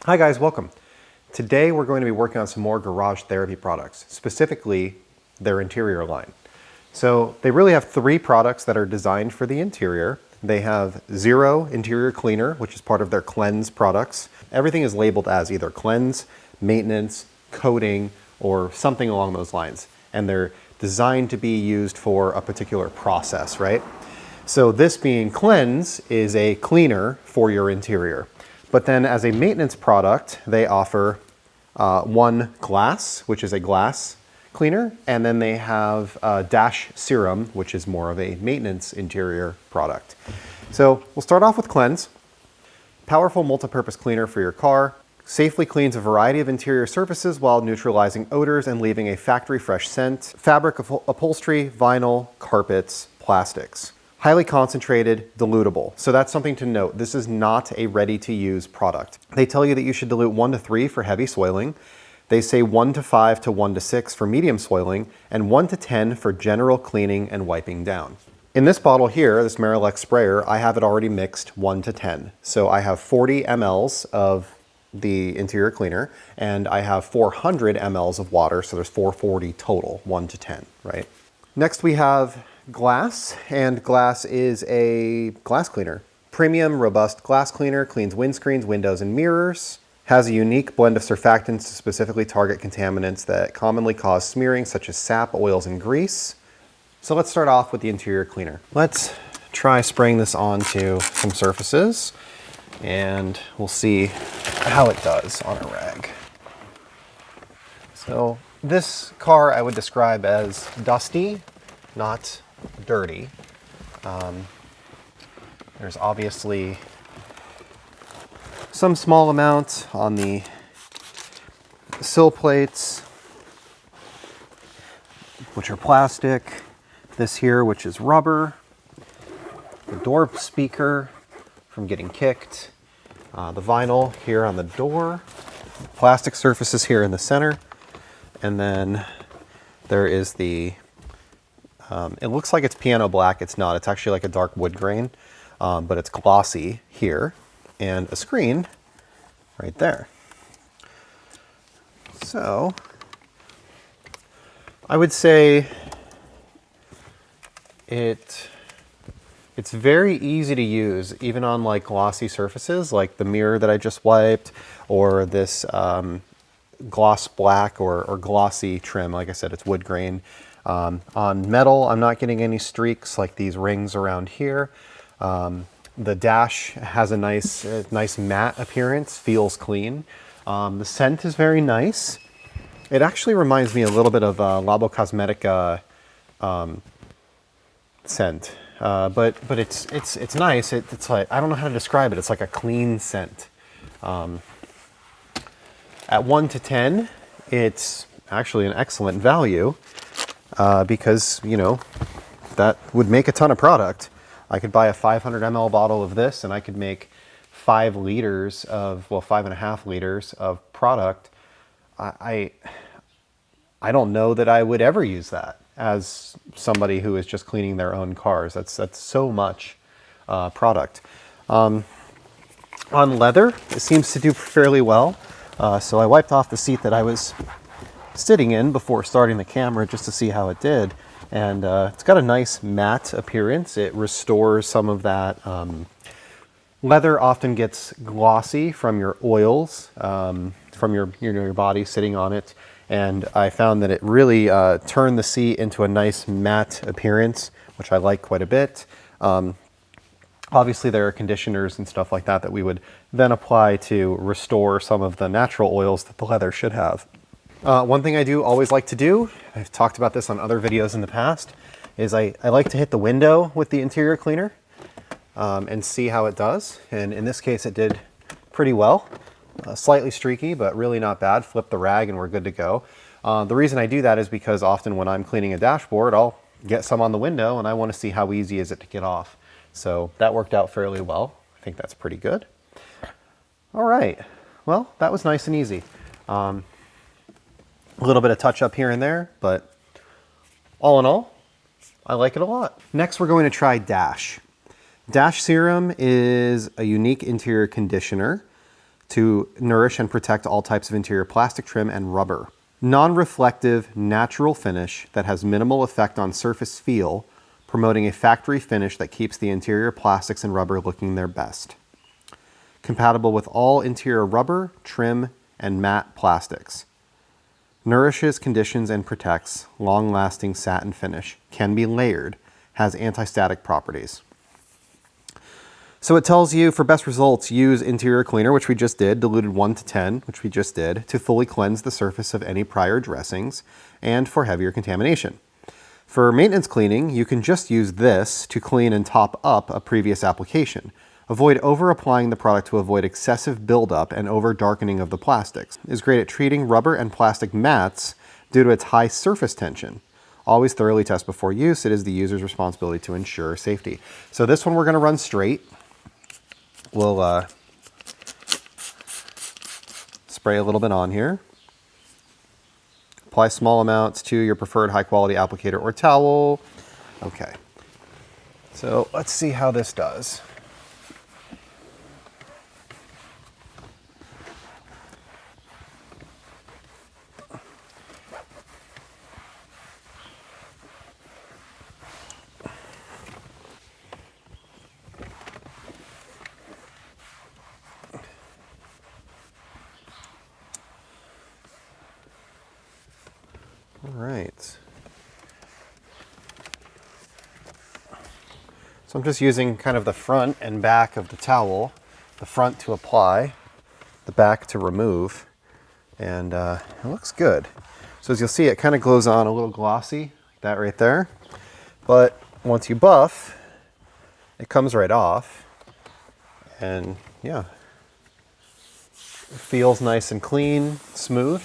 Hi guys, welcome. Today we're going to be working on some more garage therapy products, specifically their interior line. So they really have three products that are designed for the interior. They have Zero Interior Cleaner, which is part of their cleanse products. Everything is labeled as either cleanse, maintenance, coating, or something along those lines. And they're designed to be used for a particular process, right? So this being cleanse is a cleaner for your interior. But then as a maintenance product, they offer one glass, which is a glass cleaner, and then they have Dash Serum, which is more of a maintenance interior product. So we'll start off with cleanse. Powerful multi-purpose cleaner for your car. Safely cleans a variety of interior surfaces while neutralizing odors and leaving a factory fresh scent. Fabric, upholstery, vinyl, carpets, plastics. Highly concentrated, dilutable. So that's something to note. This is not a ready-to-use product. They tell you that you should dilute 1 to 3 for heavy soiling. They say 1 to 5 to 1 to 6 for medium soiling, and 1 to 10 for general cleaning and wiping down. In this bottle here, this Marilex sprayer, I have it already mixed 1 to 10. So I have 40 mLs of the interior cleaner, and I have 400 mLs of water, so there's 440 total, 1 to 10, right? Next we have glass, and glass is a glass cleaner. Premium, robust glass cleaner, cleans windscreens, windows, and mirrors. Has a unique blend of surfactants to specifically target contaminants that commonly cause smearing, such as sap, oils, and grease. So let's start off with the interior cleaner. Let's try spraying this onto some surfaces, and we'll see how it does on a rag. So this car I would describe as dusty, not dirty. There's obviously some small amount on the sill plates, which are plastic. This here, which is rubber. The door speaker from getting kicked. The vinyl here on the door. Plastic surfaces here in the center. And then there is the it looks like it's piano black. It's not. It's actually like a dark wood grain, but it's glossy here, and a screen right there. So I would say it's very easy to use, even on like glossy surfaces, like the mirror that I just wiped, or this gloss black or glossy trim. Like I said, it's wood grain. On metal, I'm not getting any streaks like these rings around here. The dash has a nice matte appearance, feels clean. The scent is very nice. It actually reminds me a little bit of Labocosmetica scent, but it's nice. It's like, I don't know how to describe it. It's like a clean scent. At 1 to 10, it's actually an excellent value. Because, you know, that would make a ton of product. I could buy a 500 ml bottle of this and I could make 5 liters of, well, 5.5 liters of product. I don't know that I would ever use that as somebody who is just cleaning their own cars. That's so much product. On leather, it seems to do fairly well. So I wiped off the seat that I was sitting in before starting the camera just to see how it did, and it's got a nice matte appearance. It restores some of that. Leather often gets glossy from your oils, from your body sitting on it, and I found that it really turned the seat into a nice matte appearance, which I like quite a bit. Obviously there are conditioners and stuff like that that we would then apply to restore some of the natural oils that the leather should have. One thing I do always like to do, I've talked about this on other videos in the past, is I like to hit the window with the interior cleaner and see how it does. And in this case, it did pretty well. Slightly streaky, but really not bad. Flip the rag and we're good to go. The reason I do that is because often when I'm cleaning a dashboard, I'll get some on the window and I want to see how easy is it to get off. So that worked out fairly well. I think that's pretty good. All right, well, that was nice and easy. A little bit of touch up here and there, but all in all, I like it a lot. Next, we're going to try Dash. Dash Serum is a unique interior conditioner. to nourish and protect all types of interior plastic trim and rubber. Non-reflective, natural finish that has minimal effect on surface feel, promoting a factory finish that keeps the interior plastics and rubber looking their best. Compatible with all interior rubber, trim, and matte plastics. Nourishes, conditions, and protects. Long-lasting satin finish. Can be layered. Has anti-static properties. So it tells you for best results, use interior cleaner, which we just did, diluted 1 to 10, which we just did, to fully cleanse the surface of any prior dressings, and for heavier contamination. For maintenance cleaning, you can just use this to clean and top up a previous application. Avoid over-applying the product to avoid excessive buildup and over-darkening of the plastics. It is great at treating rubber and plastic mats due to its high surface tension. Always thoroughly test before use. It is the user's responsibility to ensure safety. So this one we're going to run straight. We'll spray a little bit on here. Apply small amounts to your preferred high-quality applicator or towel. Okay. So let's see how this does. All right. So I'm just using kind of the front and back of the towel, the front to apply, the back to remove, and it looks good. So as you'll see, it kind of glows on a little glossy, like that right there. But once you buff, it comes right off, and yeah, it feels nice and clean, smooth.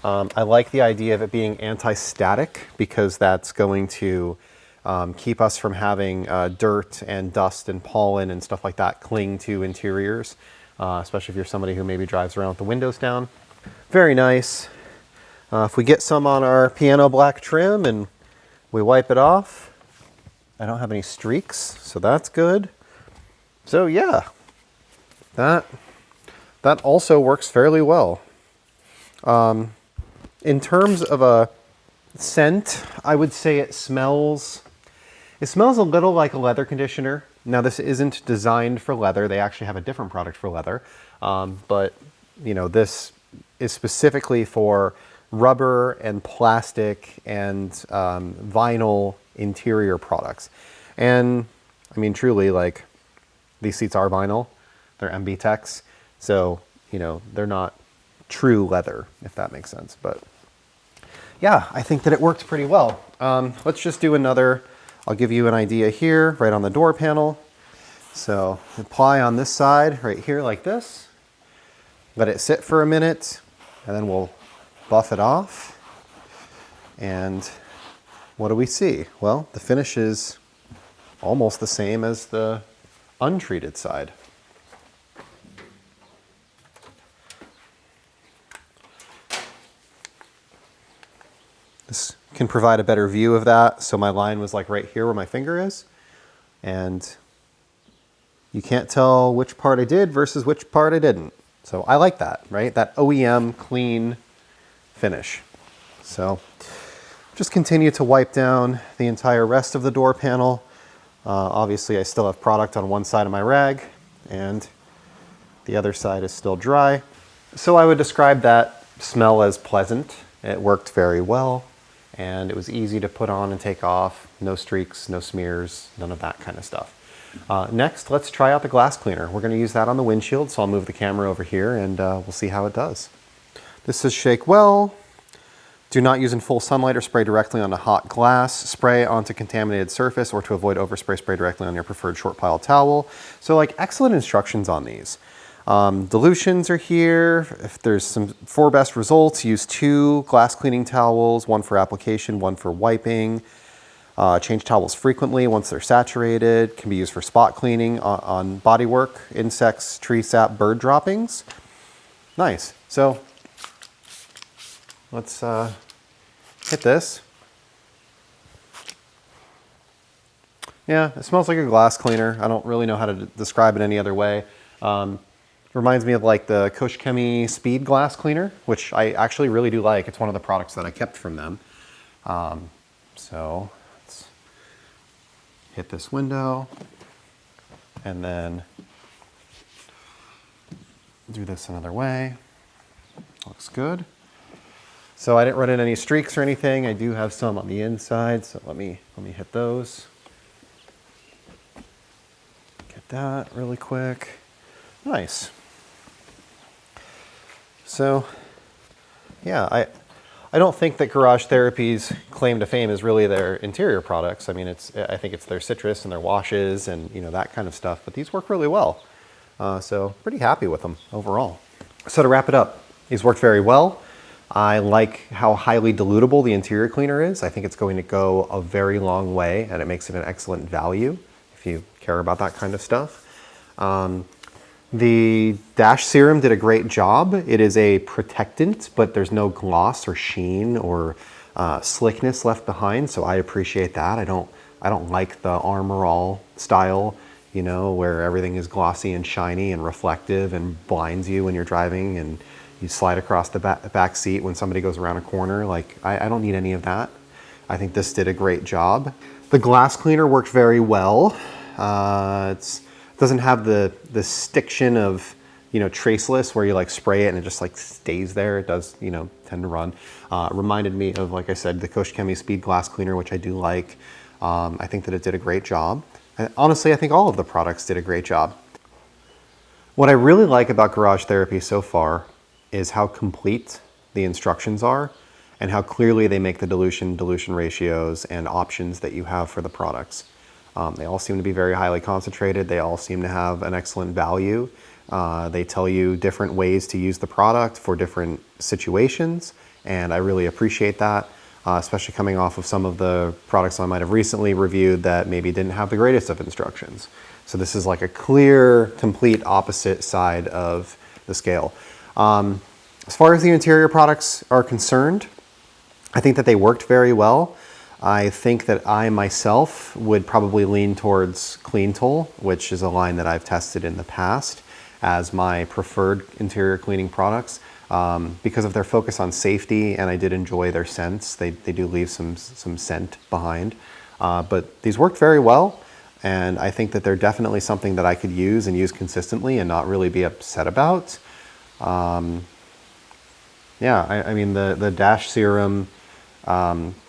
I like the idea of it being anti-static because that's going to keep us from having dirt and dust and pollen and stuff like that cling to interiors, especially if you're somebody who maybe drives around with the windows down. Very nice. If we get some on our piano black trim and we wipe it off, I don't have any streaks, so that's good. So yeah, that also works fairly well. In terms of a scent, I would say it smells a little like a leather conditioner. Now this isn't designed for leather. They actually have a different product for leather. But you know, this is specifically for rubber and plastic and vinyl interior products. And I mean, truly, like, these seats are vinyl. They're MB-Tex. So, you know, they're not true leather, if that makes sense. But yeah, I think that it worked pretty well. Let's just do another. I'll give you an idea here, right on the door panel. So apply on this side, right here like this. Let it sit for a minute, and then we'll buff it off. And what do we see? Well, the finish is almost the same as the untreated side. This can provide a better view of that. So my line was like right here where my finger is. And you can't tell which part I did versus which part I didn't. So I like that, right? That OEM clean finish. So just continue to wipe down the entire rest of the door panel. Obviously I still have product on one side of my rag and the other side is still dry. So I would describe that smell as pleasant. It worked very well. And it was easy to put on and take off. No streaks, no smears, none of that kind of stuff. Next, let's try out the glass cleaner. We're going to use that on the windshield, so I'll move the camera over here and we'll see how it does. This says shake well. Do not use in full sunlight or spray directly onto hot glass. Spray onto contaminated surface, or to avoid overspray, spray directly on your preferred short pile towel. So like, excellent instructions on these. Dilutions are here. If there's some 4 best results, use 2 glass cleaning towels, 1 for application, 1 for wiping. Change towels frequently once they're saturated. Can be used for spot cleaning on bodywork, insects, tree sap, bird droppings. Nice. So let's hit this. Yeah, it smells like a glass cleaner. I don't really know how to describe it any other way. Reminds me of like the Koshchemi Speed Glass Cleaner, which I actually really do like. It's one of the products that I kept from them. So let's hit this window and then do this another way. Looks good. So I didn't run in any streaks or anything. I do have some on the inside, so let me hit those. Get that really quick. Nice. So, yeah, I don't think that Garage Therapy's claim to fame is really their interior products. I mean, I think it's their citrus and their washes and that kind of stuff. But these work really well. So pretty happy with them overall. So to wrap it up, these worked very well. I like how highly dilutable the interior cleaner is. I think it's going to go a very long way, and it makes it an excellent value if you care about that kind of stuff. The Dash Serum did a great job. It is a protectant, but there's no gloss or sheen or slickness left behind, so I appreciate that. I don't like the Armor All style, where everything is glossy and shiny and reflective and blinds you when you're driving and you slide across the back seat when somebody goes around a corner. Like, I don't need any of that. I think this did a great job. The glass cleaner worked very well. It doesn't have the stiction of, Traceless where you like spray it and it just like stays there. It does, tend to run. It reminded me of, like I said, the Koshchemi Speed Glass Cleaner, which I do like. I think that it did a great job. And honestly, I think all of the products did a great job. What I really like about Garage Therapy so far is how complete the instructions are and how clearly they make the dilution ratios and options that you have for the products. They all seem to be very highly concentrated. They all seem to have an excellent value. They tell you different ways to use the product for different situations, and I really appreciate that, especially coming off of some of the products I might have recently reviewed that maybe didn't have the greatest of instructions. So this is like a clear, complete opposite side of the scale. As far as the interior products are concerned, I think that they worked very well. I think that I myself would probably lean towards Clean Tool, which is a line that I've tested in the past as my preferred interior cleaning products because of their focus on safety, and I did enjoy their scents. They do leave some scent behind, but these worked very well, and I think that they're definitely something that I could use and use consistently and not really be upset about. Yeah, I mean the Dash Serum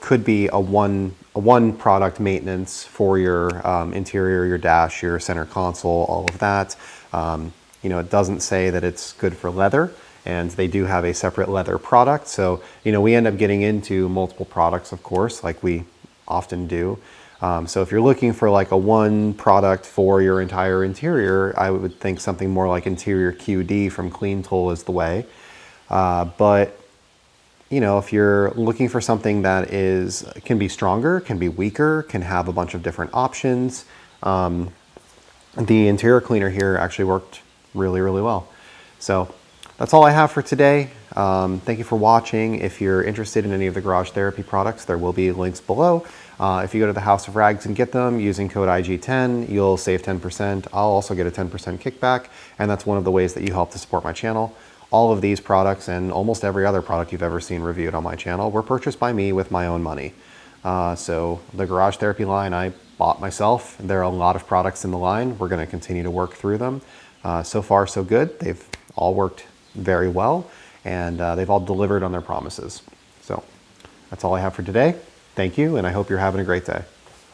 could be a one product maintenance for your interior, your dash, your center console, all of that. It doesn't say that it's good for leather, and they do have a separate leather product. So, we end up getting into multiple products, of course, like we often do. So if you're looking for like a one product for your entire interior, I would think something more like Interior QD from Clean Tool is the way. But if you're looking for something that can be stronger, can be weaker, can have a bunch of different options, the interior cleaner here actually worked really, really well. So that's all I have for today. Thank you for watching. If you're interested in any of the Garage Therapy products, there will be links below. If you go to the House of Rags and get them using code IG10, you'll save 10%. I'll also get a 10% kickback, and that's one of the ways that you help to support my channel. All of these products and almost every other product you've ever seen reviewed on my channel were purchased by me with my own money. So the Garage Therapy line I bought myself. There are a lot of products in the line. We're going to continue to work through them. So far, so good. They've all worked very well, and they've all delivered on their promises. So that's all I have for today. Thank you, and I hope you're having a great day.